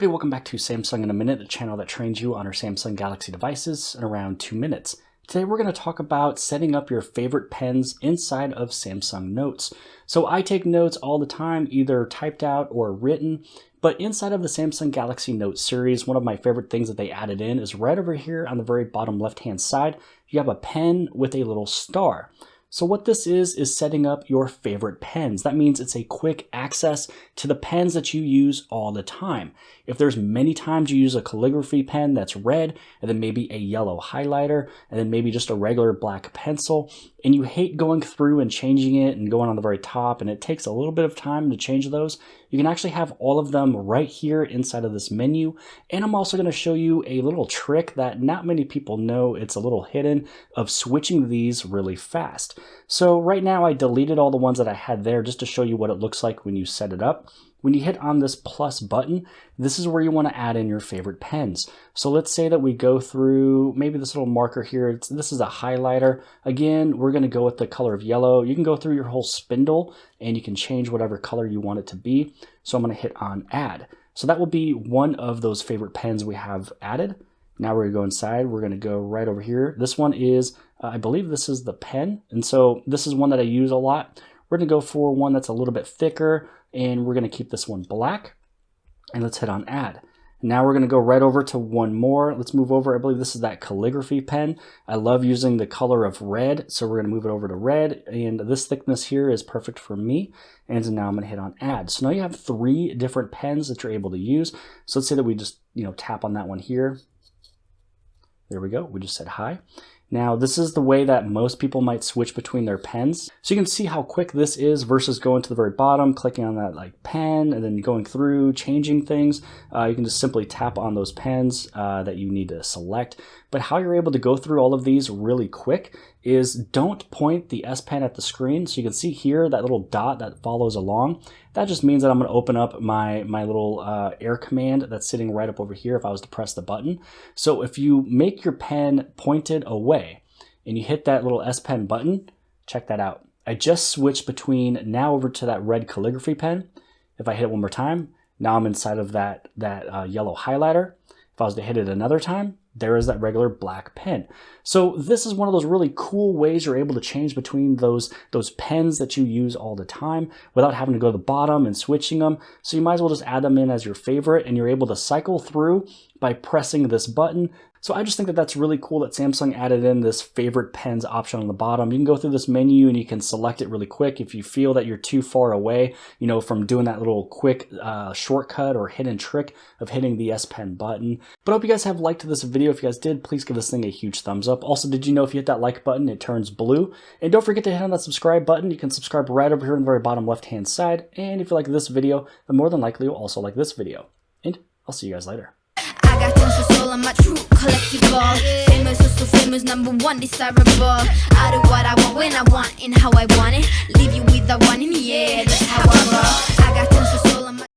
everybody, welcome back to Samsung in a Minute, the channel that trains you on our Samsung Galaxy devices in around 2 minutes. Today we're going to talk about setting up your favorite pens inside of Samsung Notes. So I take notes all the time, either typed out or written, but inside of the Samsung Galaxy Note series, one of my favorite things that they added in is right over here on the very bottom left-hand side, you have a pen with a little star. So what this is setting up your favorite pens. That means it's a quick access to the pens that you use all the time. If there's many times you use a calligraphy pen that's red, and then maybe a yellow highlighter, and then maybe just a regular black pencil, and you hate going through and changing it and going on the very top, and it takes a little bit of time to change those, you can actually have all of them right here inside of this menu. And I'm also going to show you a little trick that not many people know, it's a little hidden, of switching these really fast. So right now I deleted all the ones that I had there just to show you what it looks like when you set it up. When you hit on this plus button, this is where you want to add in your favorite pens. So let's say that we go through maybe this little marker here. This is a highlighter. Again, we're going to go with the color of yellow. You can go through your whole spindle and you can change whatever color you want it to be. So I'm going to hit on add. So that will be one of those favorite pens we have added. Now we're going to go inside. We're going to go right over here. This one is, I believe this is the pen. And so this is one that I use a lot. We're going to go for one that's a little bit thicker, and we're going to keep this one black. And let's hit on add. Now we're going to go right over to one more. Let's move over. I believe this is that calligraphy pen. I love using the color of red, so we're going to move it over to red. And this thickness here is perfect for me. And so now I'm going to hit on add. So now you have 3 different pens that you're able to use. So let's say that we just tap on that one here. There we go. We just said hi. Now, this is the way that most people might switch between their pens. So you can see how quick this is versus going to the very bottom, clicking on that pen, and then going through, changing things. You can just simply tap on those pens that you need to select. But how you're able to go through all of these really quick is don't point the S Pen at the screen. So you can see here that little dot that follows along. That just means that I'm going to open up my little air command that's sitting right up over here if I was to press the button. So if you make your pen pointed away and you hit that little S Pen button, check that out. I just switched between now over to that red calligraphy pen. If I hit it one more time, now I'm inside of that yellow highlighter. If I was to hit it another time, there is that regular black pen. So this is one of those really cool ways you're able to change between those pens that you use all the time without having to go to the bottom and switching them. So you might as well just add them in as your favorite, and you're able to cycle through by pressing this button. So I just think that that's really cool that Samsung added in this favorite pens option on the bottom. You can go through this menu and you can select it really quick if you feel that you're too far away, from doing that little quick shortcut or hidden trick of hitting the S Pen button. But I hope you guys have liked this video. If you guys did, please give this thing a huge thumbs up. Also, did you know if you hit that like button, it turns blue? And don't forget to hit on that subscribe button. You can subscribe right over here on the very bottom left-hand side. And if you like this video, then more than likely you'll also like this video. And I'll see you guys later. I got tons of soul, I'm a true collectible. Famous, so famous, #1 desirable. I do what I want, when I want, and how I want it. Leave you with the one in the air, that's how I roll. I got